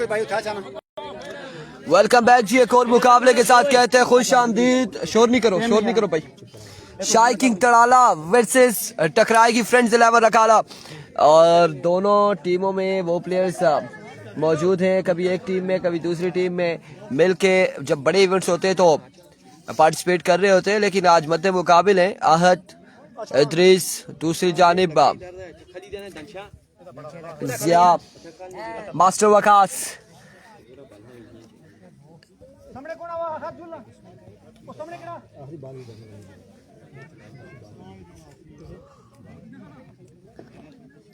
कोई भाई उठा जाना। वेलकम बैक जी, एक और मुकाबले के साथ कहते हैं खुश आमदीद। शोर नहीं करो भाई। शाही किंग तड़ाला वर्सेस टकराएगी फ्रेंड्स 11 रकाला। और दोनों टीमों में वो प्लेयर्स मौजूद हैं, कभी एक टीम में कभी दूसरी टीम में मिलके। जब बड़े इवेंट्स होते हैं तो पार्टिसिपेट कर रहे होते हैं, लेकिन आज मद्दे मुकाबिल हैं आहत इद्रीस, दूसरी जानिब जिया, मास्टर वकास।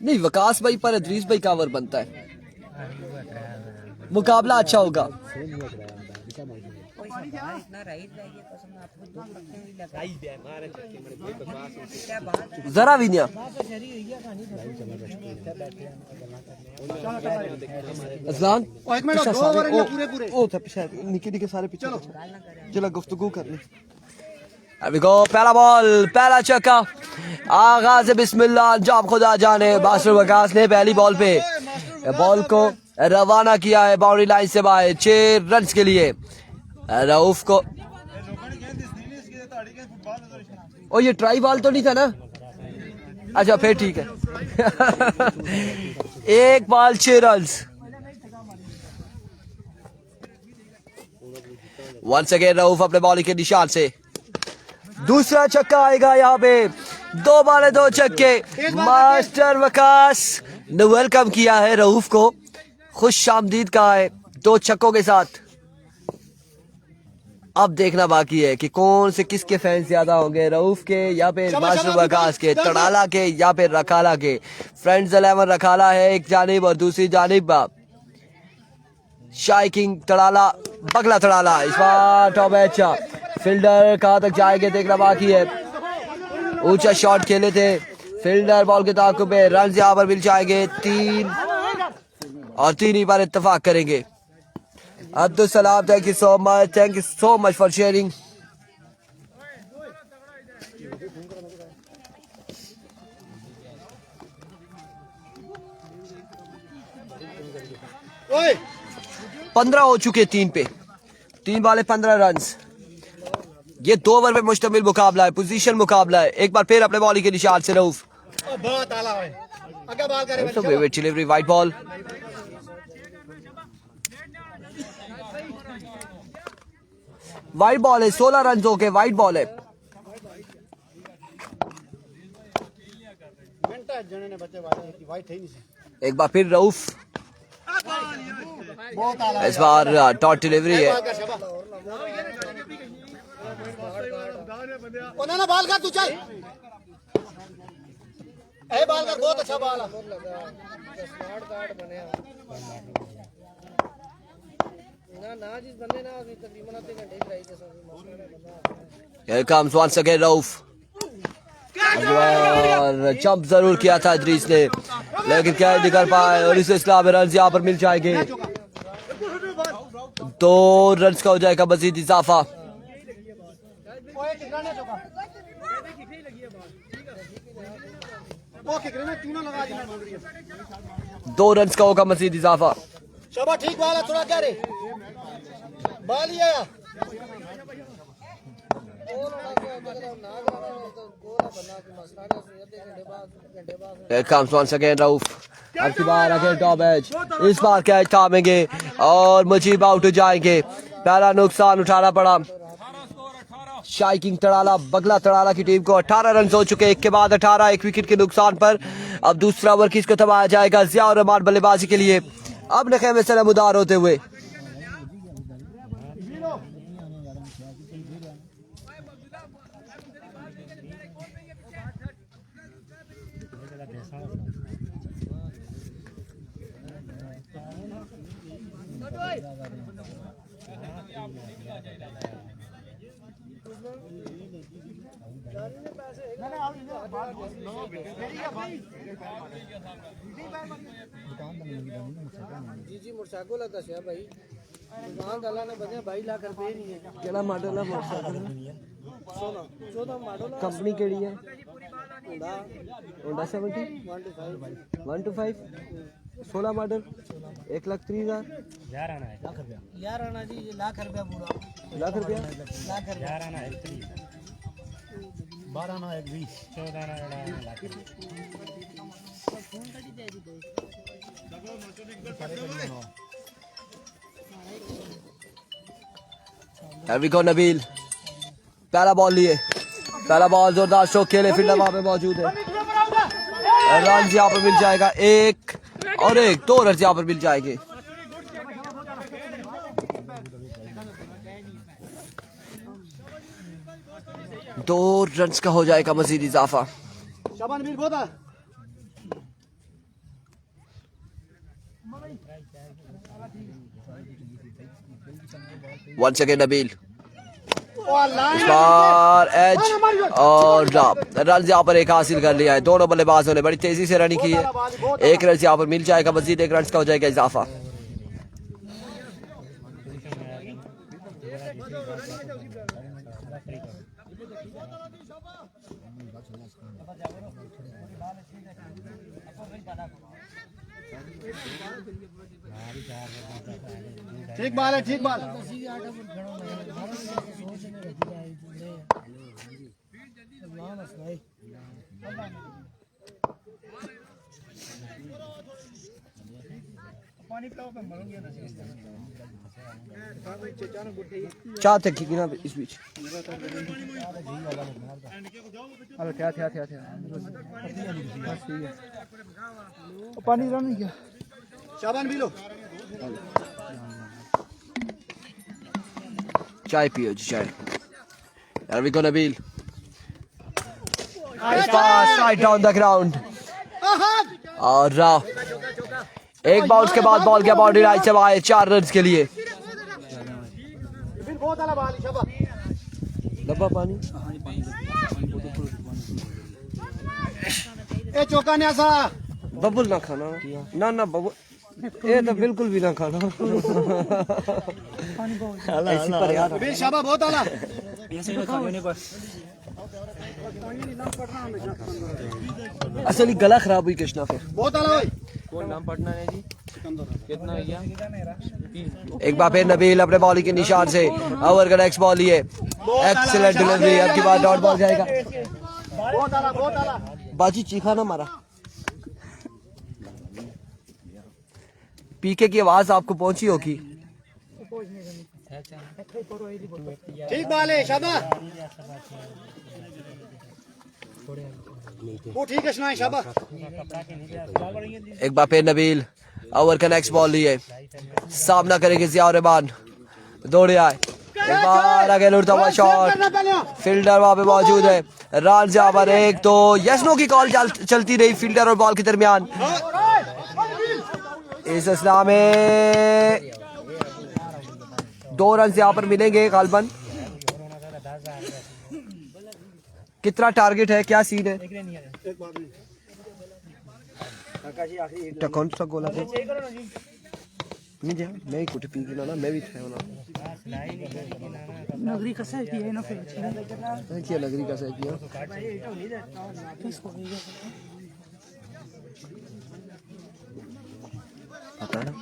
नहीं, वकास भाई पर इद्रीस भाई का ओवर बनता है, मुकाबला अच्छा होगा। जरा भी नहीं निके सारे पीछे चलो गुफ्तगू कर ले। अभी को पहला बॉल, पहला छक्का, आगाज बिस्मिल्लाह, अंजाम खुदा जाने। मास्टर वकास ने पहली बॉल पे बॉल को रवाना किया है बाउंड्री लाइन से बाहर 6 रन के लिए। रऊफ को ओ ये ट्राई बॉल तो नहीं था ना? अच्छा फिर ठीक है। एक ball 6 run. Once again Rauf अपने बॉलिंग के निशान से दूसरा छक्का आएगा। यहाँ पे 2 बॉल 2 छक्के। मास्टर वकास ने वेलकम किया है रऊफ को, खुश आमदीद कहा है 2 छक्कों के साथ। अब देखना बाकी है कि कौन से किसके फैंस ज्यादा होंगे, रऊफ के या फिर मास्टर वकास के, तड़ाला के या फिर रकाला के। फ्रेंड्स 11 रकाला है एक जानिब और दूसरी जानिब शाही किंग तड़ाला, बगला तड़ाला। इस बार टॉप अच्छा फील्डर कहां तक जाएंगे देखना बाकी है। ऊंचा शॉट खेले थे फील्डर, बॉल के ताक़ुब में रन यहाँ पर मिल जाएंगे 3 और 3 ही बार इत्तेफाक करेंगे। Abdul Salam, thank you so much for sharing. ओए 15 हो चुके 3 पे, 3 बॉल 15 रन। ये 2 ओवर पे मुश्तमिल मुकाबला है, पोजीशन मुकाबला है। एक बार फिर अपने बॉलिंग के निशान से रऊफ, बहुत आला है, आगे बॉल करे delivery, white ball. White ball है, 16 रन हो गए, वाइट बॉल है। एक बार फिर रऊफ, इस बार टॉट डिलीवरी है। बॉल कर तू चल, बॉल कर, बहुत अच्छा बॉल है। Here comes once again Rauf। Jump जरूर किया था इद्रीस ने, लेकिन क्या नहीं कर पाए और इस इस्लाम रन यहाँ पर मिल जाएंगे। 2 रन का हो जाएगा मजीद इजाफा। 2 रन का होगा मजीद इजाफा। शोभा ठीक बॉल है, थोड़ा क्या रे बॉल ही आया। Here comes once again Rauf। अब की बार अगेन टॉप एज, इस बार कैच थामेंगे और मुजीब आउट हो जाएंगे। पहला नुकसान उठाना पड़ा शाही किंग तड़ाला, बगला तड़ाला की टीम को। 18 रन हो चुके, एक के बाद 18, 1 विकेट के नुकसान पर। अब दूसरा ओवर किसको थमाया जाएगा? जिया और रहमान बल्लेबाजी के लिए अब नखे में से नमदार होते हुए। जी मोटरसाइकिल है दस भाई, दुकान वाला ने बजे 22 लाख रुपए नहीं है। केड़ा मॉडल है मोटरसाइकिल? 14 मॉडल है। कंपनी केड़ी है? होंडा होंडा 70 125 16 मॉडल 1,30,000 यार आना है यार आना जी ये लाख रुपया पूरा लाख रुपया यार आना है 12 आना है 20 14 आना lakh Here we go Nabeel पहला बॉल लिए पहला बॉल जोरदार स्ट्रोक खेले फील्डर वहां पे मौजूद है रन यहाँ पर मिल जाएगा एक और एक 2 रन यहाँ पर मिल जाएंगे दो रन का हो जाएगा मजीद इजाफा वंस अगेन नबील इस बार एज और रन यहाँ पर एक हासिल कर लिया है दोनों बल्लेबाजों ने बड़ी तेजी से रनिंग की है 1 रन यहाँ पर मिल जाएगा मजीद 1 रन का हो जाएगा इजाफा ठीक बाल है ठीक बाल चार तक की ना इस बीच पानी रन क्या शाबान भी लो चाय पियो जी चाय There we go Nabeel right down the ground और एक बाउंस के बाद बॉल गया बाउंड्री लाइन से आए 4 रन के लिए डब्बा पानी ए चौका ने ऐसा बबुल ना खाना ना ना बबुल ये तो बिल्कुल भी ना खाना ऐसी पर यार अभी शाबा बहुत आला असली गला खराब हुई कृष्णा फिर बहुत आला भाई कौन नाम पढ़ना है जी कितना गया एक बार फिर नबील अपने बॉलिंग के निशान से ओवर का नेक्स्ट बॉल लिए एक्सीलेंट डिलीवरी अब की बार डॉट बॉल जाएगा बहुत आला बाजी चीखा ना मारा पीके की आवाज आपको पहुंची होगी ठीक बाल है शाबा वो ठीक है सुनाए शाबा एक बार फिर नबील ओवर का नेक्स्ट बॉल लिए सामना करेंगे जिया रहमान दौड़े आए एक बार आगे लुढ़ता हुआ शॉट फील्डर वहां पे मौजूद है रन जहां पर 1 तो यस नो की कॉल चलती रही फील्डर और बॉल के दरमियान इस असला में 2 रन यहाँ पर मिलेंगे गालबन कितना टारगेट है क्या सीन है कौन सा गोला नहीं जा मैं ही कुछ पी के ना मैं भी था ना नगरी कसा किया ना फिर क्या नगरी का सही किया पता ना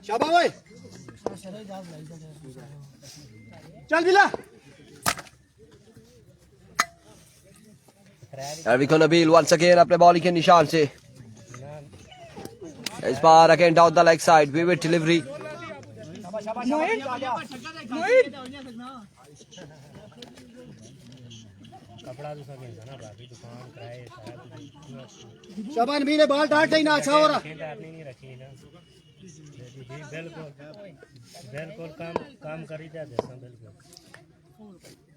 शाबा भाई चल बिला Erwin Nabil once again अपने बॉलिंग के निशान से इस बार again down the leg side vivid delivery कपड़ा दूसरा ना भाभी दुकान किराए सारा शाबान भी ने बाल डांट ही ना अच्छा हो रहा आपने नहीं रखी ना बिल्कुल बिल्कुल काम करी जाते बिल्कुल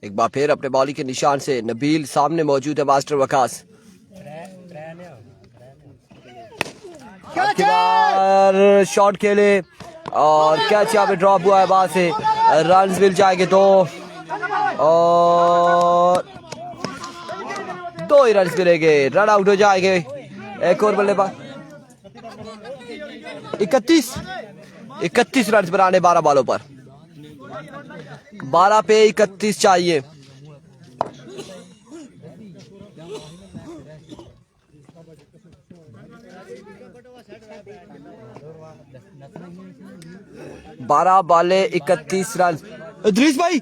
एक बार फिर अपने बॉलिंग के निशान से नबील सामने मौजूद है मास्टर वकास शॉट खेले और कैच यहाँ पे ड्रॉप हुआ है वहां से रन मिल जाएंगे 2 और 2 ही रन मिलेंगे रन आउट हो जाएंगे एक और बल्लेबाज 31 रन बनाने 12 बॉलों पर 12 पे 31 चाहिए। बारह बाले 31 रन। इद्रीस भाई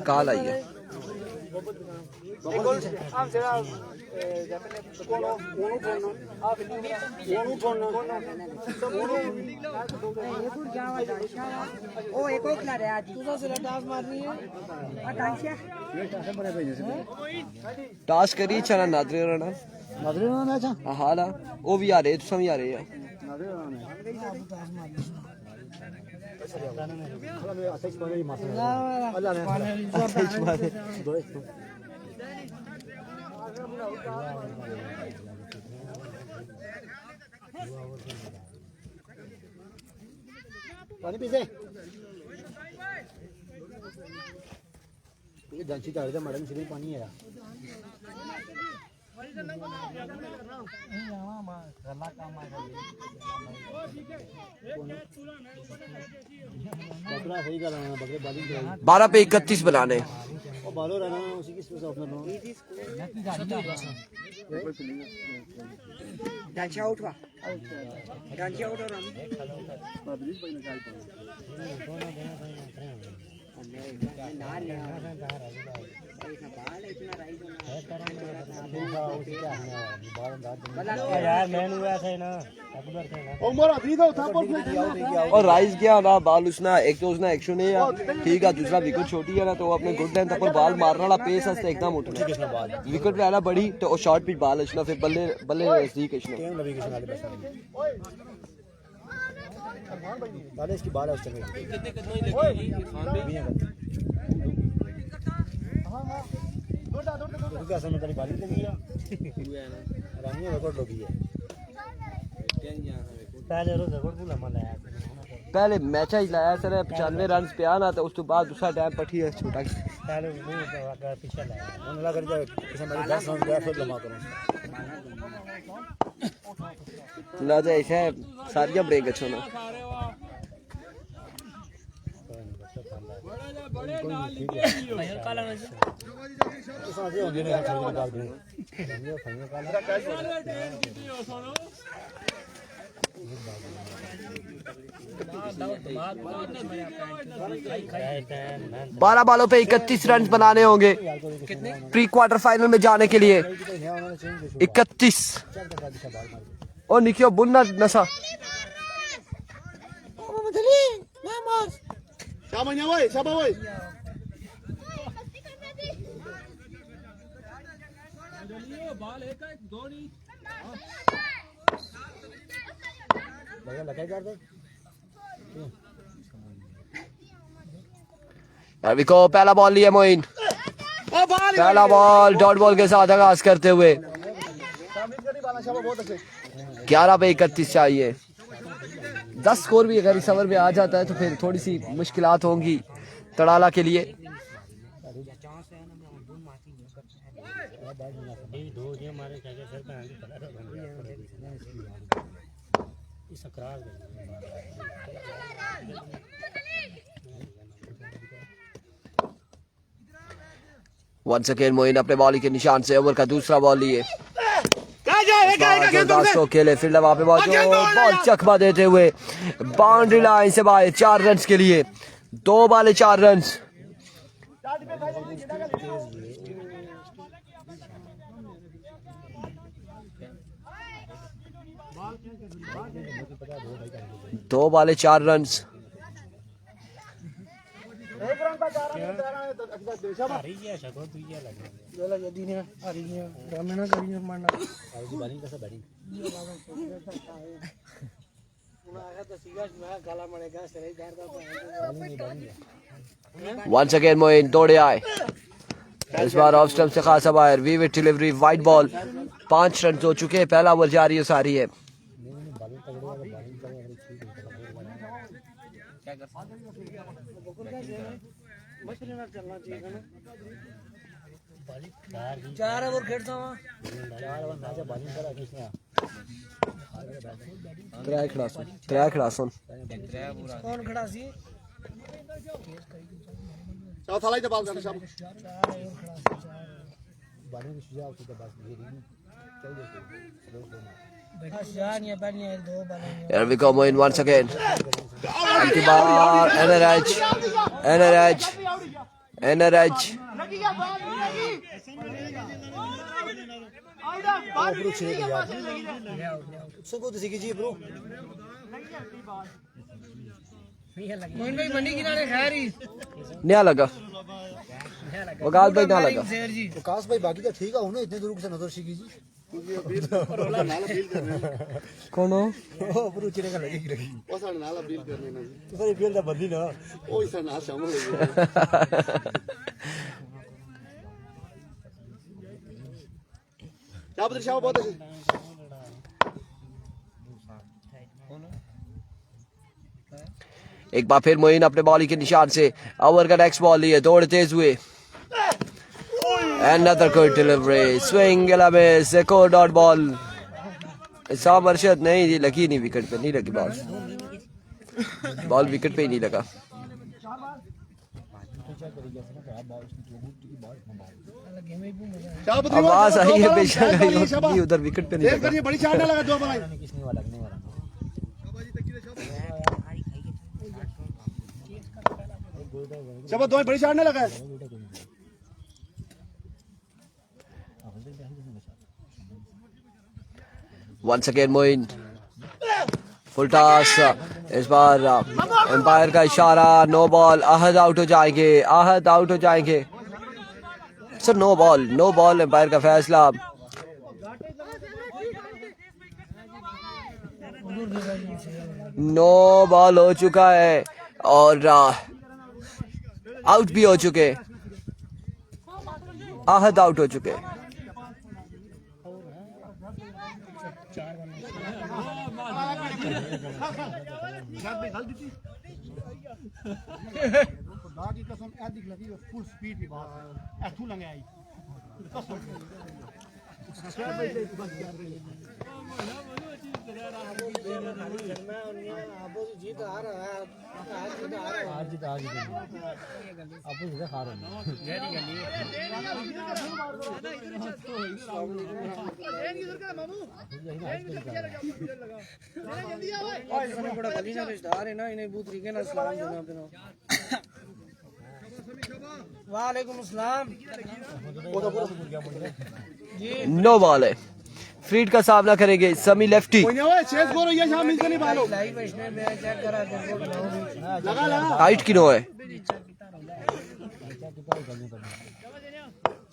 कॉल आई है। टास करी चला नादरे राणा हाँ ना वो भी आ रहे तुम भी आ रहे हैं। पानी पीसे ये दंची ताड़ दे मैडम सिर्फ पानी है बकरा सही कर रहा है बकरे बालिंग 12 पे 31 बनाने। और बालो रहना उसी की स्पेस ऑफ करना डांचा उठवा डांचा उठो राम यार मैंने ऐसा है ना और राइस क्या ना बाल उसना एक तो उसना एक्शन है ठीक है दूसरा विकेट छोटी है ना तो अपने गुड टाइम तक बाल मारने वाला पेस हस्ते एकदम उठना विकेट पे आना बड़ी तो शॉर्ट पिच बाल अच्छना फिर बल्ले बल्ले नजदीक अच्छना बाले इसकी बाल है उस टाइम क्या समय तेरी बाली लगी है रानी रिकॉर्ड लगी है पहले रोज रिकॉर्ड पूरा मन आया पहले मैच ही लाया सर 95 रन पे आना तो उस तो बाद दूसरा टाइम पठी है छोटा पहले वो पीछे लाया मन लगा कर जाए किसी मेरे 10 रन गया फिर लगा करूं ना तो ऐसा सारिया ब्रेक अच्छो ना साथे होंगे ना छोड़ कर दूं बारह बालों पे 31 रन बनाने होंगे प्री क्वार्टर फाइनल में जाने के लिए 31 और निकियो बुन्ना नशा अभी को पहला बॉल लिया मोइन पहला बॉल डॉट बॉल के साथ आगाज करते हुए 11 पे 31 चाहिए 10 स्कोर भी अगर इस ओवर में आ जाता है तो फिर थोड़ी सी मुश्किलात होंगी तड़ाला के लिए। वंस अगेन मोइन अपने बॉलिंग के निशान से ओवर का दूसरा बॉल लिए खेले फिर वहां पे बॉल चकमा देते हुए बाउंड्री लाइन से बाहर 4 रन के लिए 2 बाले 4 रन। दो बाले 4 रन वंस अगेन मोइन दौड़े आए इस बार ऑफ स्टंप से खासा बाहर वीविड डिलीवरी वाइड बॉल 5 रन हो चुके हैं पहला ओवर जारी सारी है। 4 ओवर खेलता हूं त्रै खड़ा सुन कौन खड़ा सी चाव थाला ही बाल करना सब Here we go, Moin once again. Antibar, NRH. Moin भाई बंडी किनारे खैर ही नया लगा वकास भाई ना लगा शेर जी विकास भाई बाकी तो ठीक है उन्हें इतने दूर से नजर शिकी जी कौन हो बरू चिरे का लगी रही ਉਹ ਸਾਡੇ ਨਾਲ ਅਪੀਲ ਕਰਨੇ ਨੇ ਜੀ तो सारी फील्ड दा बंदी ना ਉਹ ਹੀ ਸਾਡੇ ਨਾਲ ਸ਼ਾਮਲ ਹੋ ਗਏ ਚਾਹ ਬਦਰ ਸ਼ਾਹ ਬਹੁਤ ਅੱਛੀ एक बार फिर मोइन अपने बॉलिंग के निशान से ओवर का नेक्स्ट बॉल लिए दौड़ तेज हुए Another good delivery, swing and a miss, एक और डॉट बॉल। साम अरशद नहीं लगी, नहीं विकेट पे नहीं लगी बॉल विकेट पे ही नहीं लगा। आवाज आई है बेशक उधर विकेट पे नहीं लगा। बड़ी शॉट ना लगा दो बॉल शाबाश दो बड़ी शॉट ना लगा Once again Moin full toss, इस बार एम्पायर का इशारा, नो बॉल, आहद आउट हो जाएंगे सर, नो बॉल एम्पायर का फैसला। नो बॉल हो चुका है और आउट भी हो चुके, आहद आउट हो चुके। खुदा की कसम ऐ दिख लगी फुल स्पीड की बात ऐथू लंगे आई कसम जीत आ रहा है आज जीत आप सीधा खा रहे बड़ा गली ना रिश्तेदार है ना, इन्हें बहुत तरीके ना सलाम देना अपना। वालेकुम अस्सलाम जी। नो बॉल है, फ्रीड का सामना करेंगे समी लेफ्टी। कोई नहीं ओए चेस करो ये शाम मिल के नहीं बालो लाइव इसने मैं चेक करा दे लगा हाइट की नो है,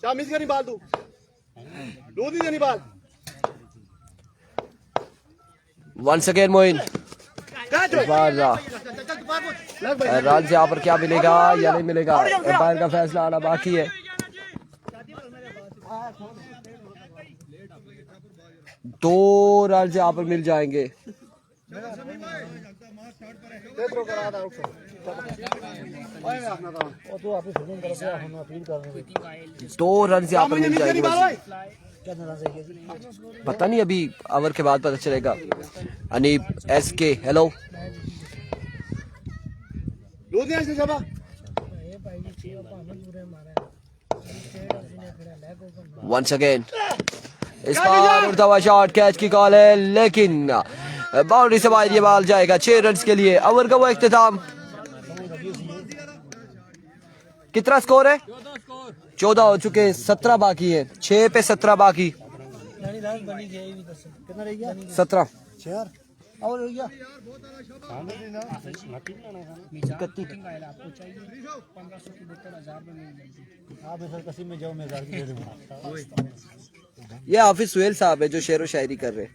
शाम मिस करनी बाल तू दो दी देनी बाल वंस अगेन मोइन। इस बार रन से यहाँ पर क्या मिलेगा या नहीं मिलेगा, एम्पायर का फैसला आना बाकी है। दो रन से यहाँ पर मिल जाएंगे, दो रन से यहाँ पर मिल जाएंगे बस। पता नहीं, अभी ओवर के बाद पता चलेगा। अनीब SK हेलो, दो दी ऐसे शाबाश वंस अगेन। इस बार उड़ता हुआ शॉट, कैच की कॉल है लेकिन बाउंड्री से बाहर ये बॉल जाएगा 6 रन के लिए। ओवर का वो इख्तिताम, कितना स्कोर है? 14 हो चुके, 17 बाकी है, 6 पे 17 बाकी, कितना रह गया 17 4 और हो गया आप सर कसीम में जाओ, मैं 1000 की दे दूंगा। ये हाफिज सुहेल साहब है जो शेर व शायरी कर रहे हैं।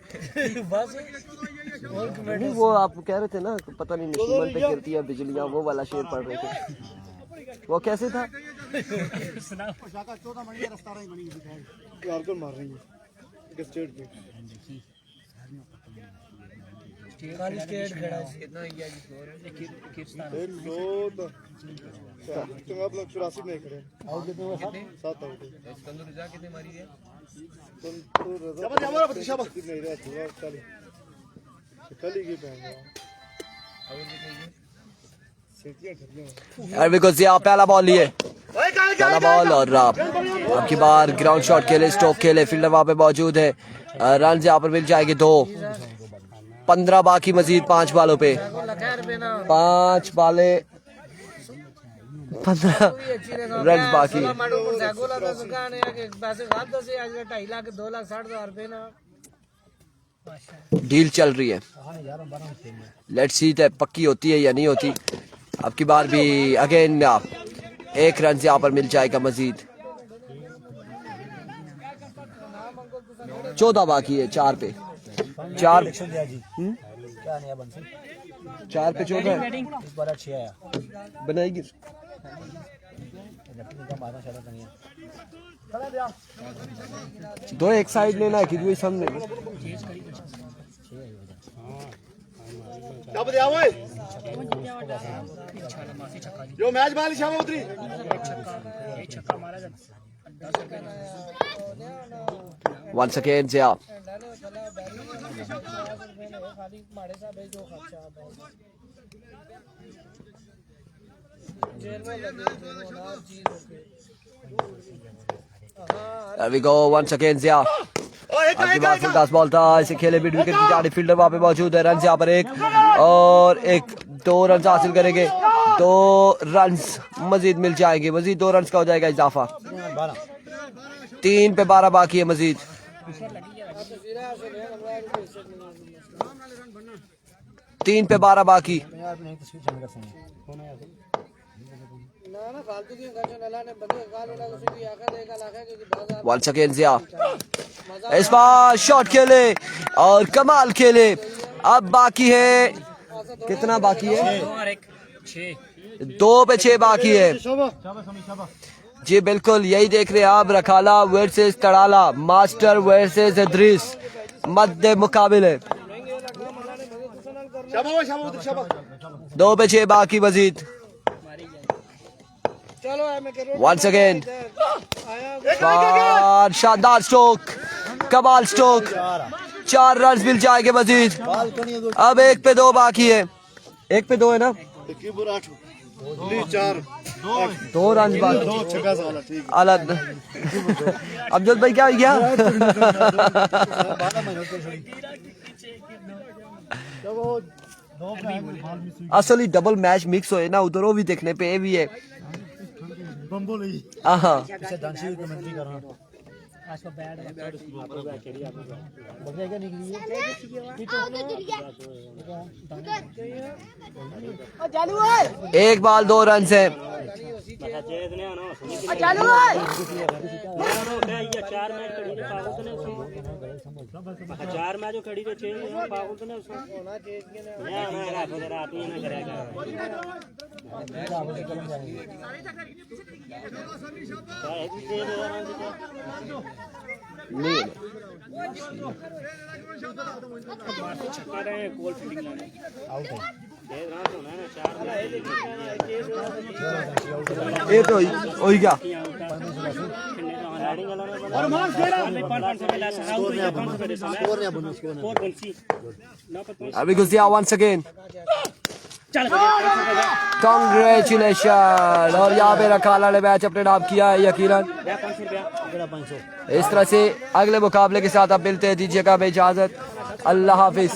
नहीं, वो आप कह रहे थे ना, पता नहीं नशीमन पे गिरती है बिजलियां, वो वाला शेर पढ़ रहे थे। वो कैसे था? 14 महीने रास्ता रही बनी यार को मार रही है स्टेट पे खाली स्टेट खड़ा है कितना गया जी स्कोर? 1 2 चंगा आप लोग 84 नहीं करे आउट कितने हुए? 7 आउट सिकंदर रजा कितने मारी है? तो शाबाश हमारा बच्चा शाबाश नहीं रहा था कली की पहन सीटियां ठगियां और बिकॉज यहाँ पहला बॉल लिए, पहला बॉल और आपकी बार ग्राउंड शॉट के लिए स्टोक के लिए फील्डर वहां पे मौजूद है। रन यहाँ पर मिल जाएंगे 2, 15 बाकी मजीद 5 बालों पे, 5 बाले 15 रन बाकी। डील चल रही है, लेट्स सी पक्की होती है या नहीं होती। अब की बार भी अगेन 1 रन यहाँ पर मिल जाएगा मजीद। 14 बाकी है, 4 पे 4 4 पे 14 बनाएगी। दो एक साइड लेना है कि दो सामने अब दे आओ जो मैच बाल शाम उतरी once again Zia there we go once again Zia आपके पास 10 बॉल था, इसे खेले मिड विकेट की जानी, फील्डर वहां पे मौजूद है। रन यहाँ पर 1 और 2 रन हासिल करेंगे, 2 रन मजीद मिल जाएंगे, मजीद 2 रन का हो जाएगा इजाफा। 3 पे 12 बाकी है मजीद। 3 पे 12 बाकी। Once again Zia इस बार शॉट खेले और कमाल खेले। अब बाकी है कितना बाकी है? 2 पे 6 बाकी है जी, बिल्कुल यही देख रहे हैं आप। रखाला वर्सेस तड़ाला, मास्टर वर्सेस इद्रिस मध्य मुकाबले। 2 पे 6 बाकी मजीद। Once again शानदार स्ट्रोक, कमाल स्ट्रोक, 4 रन मिल जाएंगे मजीद। अब 1 पे 2 बाकी है, 1 पे 2 है ना, 2 रन बाकी। अलग अमजद भाई क्या हो गया? असली डबल मैच मिक्स होए ना, उधर वो भी देखने पे ये भी है। हाँ एक बॉल 2 रन से नहीं ये तो वही क्या अभी घुस गया। once again congratulation. और यहाँ पे रखाला ने मैच अपने नाम किया है यकीनन। इस तरह से अगले मुकाबले के साथ आप मिलते हैं, दीजिएगा हमें इजाजत। अल्लाह हाफिज।